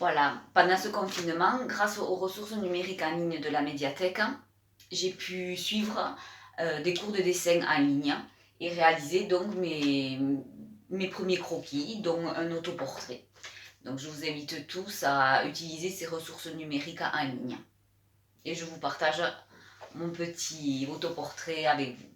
Voilà, pendant ce confinement, grâce aux ressources numériques en ligne de la médiathèque, j'ai pu suivre des cours de dessin en ligne et réaliser donc mes premiers croquis, dont un autoportrait. Donc je vous invite tous à utiliser ces ressources numériques en ligne. Et je vous partage mon petit autoportrait avec vous.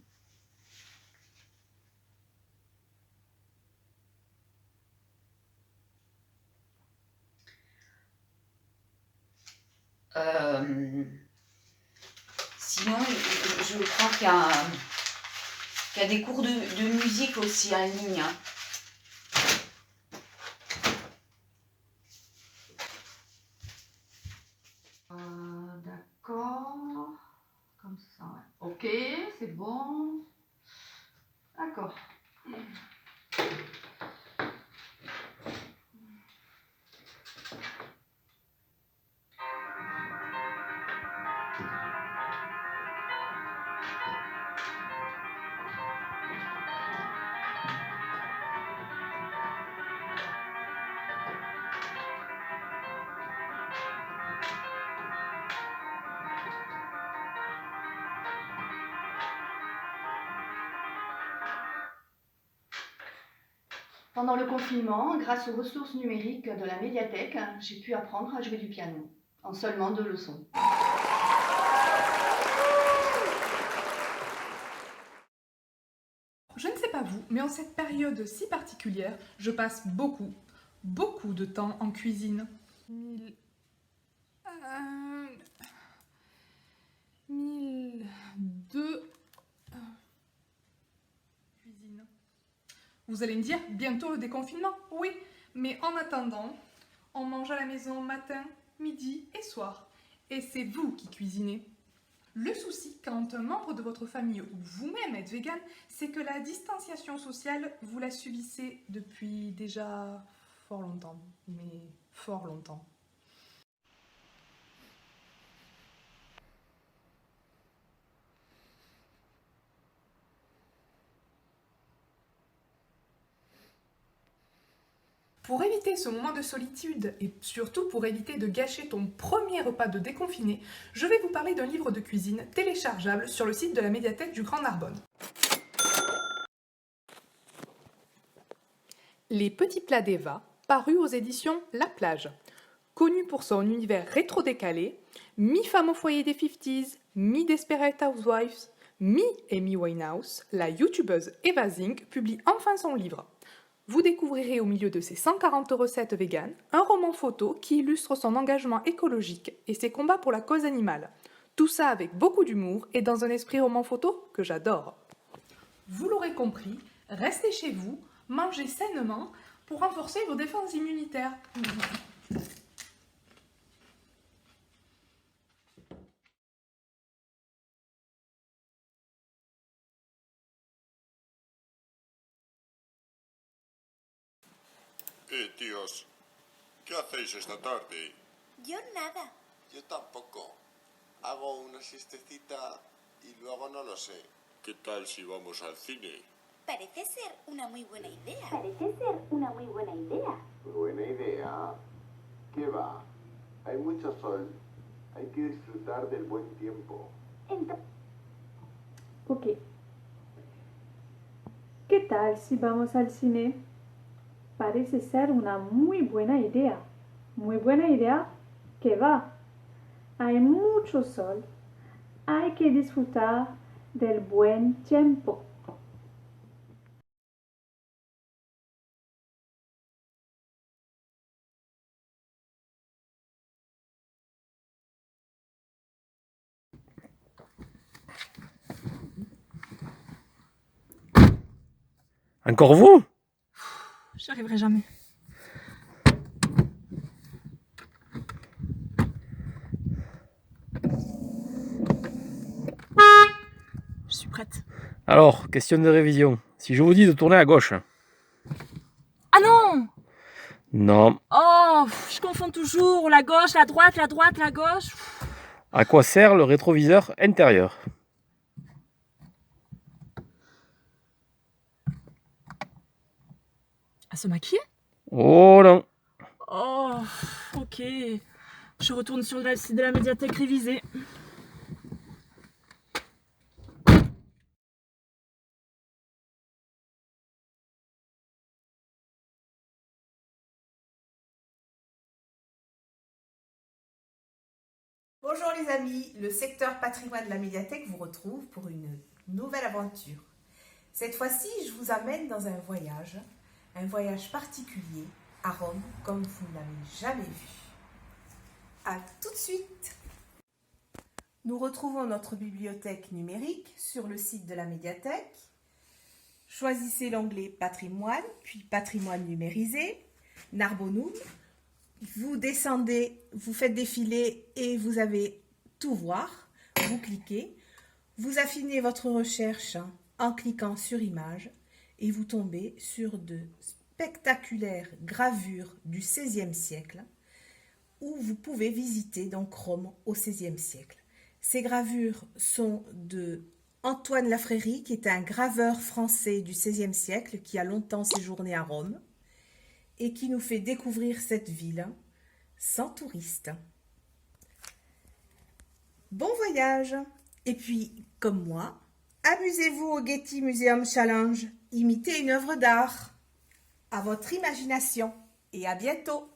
Sinon, je crois qu'il y a des cours de musique aussi en ligne. D'accord. Comme ça, ouais. Ok, c'est bon. D'accord. Pendant le confinement, grâce aux ressources numériques de la médiathèque, j'ai pu apprendre à jouer du piano en seulement 2 leçons. Je ne sais pas vous, mais en cette période si particulière, je passe beaucoup de temps en cuisine. 1002 cuisine. Vous allez me dire, bientôt le déconfinement. Oui, mais en attendant, on mange à la maison matin, midi et soir. Et c'est vous qui cuisinez. Le souci, quand un membre de votre famille ou vous-même êtes vegan, c'est que la distanciation sociale, vous la subissez depuis déjà fort longtemps. Mais fort longtemps. Pour éviter ce moment de solitude et surtout pour éviter de gâcher ton premier repas de déconfiné, je vais vous parler d'un livre de cuisine téléchargeable sur le site de la médiathèque du Grand Narbonne. Les petits plats d'Eva, paru aux éditions La Plage. Connue pour son univers rétro-décalé, mi-femme au foyer des 50s, mi-Desperate Housewives, mi-Amy Winehouse, la youtubeuse Eva Zink publie enfin son livre. Vous découvrirez au milieu de ses 140 recettes véganes un roman photo qui illustre son engagement écologique et ses combats pour la cause animale. Tout ça avec beaucoup d'humour et dans un esprit roman photo que j'adore. Vous l'aurez compris, restez chez vous, mangez sainement pour renforcer vos défenses immunitaires. Tíos, ¿qué hacéis esta tarde? Yo nada. Yo tampoco. Hago una siestecita y luego no lo sé. ¿Qué tal si vamos al cine? Parece ser una muy buena idea. Buena idea. ¿Qué va? Hay mucho sol. Hay que disfrutar del buen tiempo. Ok. ¿Qué tal si vamos al cine? Parece ser una muy buena idea. Muy buena idea. ¿Qué va? Hay mucho sol. Hay que disfrutar del buen tiempo. Encore vous? J'y arriverai jamais. Je suis prête. Alors, question de révision. Si je vous dis de tourner à gauche. Ah non! Non. Oh, je confonds toujours la gauche, la droite, la gauche. À quoi sert le rétroviseur intérieur? À se maquiller? Oh non. Oh, ok. Je retourne sur le site de la médiathèque réviser. Bonjour les amis, le secteur patrimoine de la médiathèque vous retrouve pour une nouvelle aventure. Cette fois-ci, je vous amène dans un voyage particulier à Rome comme vous ne l'avez jamais vu. A tout de suite. Nous retrouvons notre bibliothèque numérique sur le site de la médiathèque. Choisissez l'onglet Patrimoine, puis Patrimoine numérisé, Narbonum. Vous descendez, vous faites défiler et vous avez tout voir. Vous cliquez, vous affinez votre recherche en cliquant sur Images et vous tombez sur de spectaculaires gravures du XVIe siècle où vous pouvez visiter donc Rome au XVIe siècle. Ces gravures sont de Antoine Lafrérie, qui est un graveur français du XVIe siècle qui a longtemps séjourné à Rome et qui nous fait découvrir cette ville sans touristes. Bon voyage! Et puis, comme moi, amusez-vous au Getty Museum Challenge. Imitez une œuvre d'art. À votre imagination et à bientôt!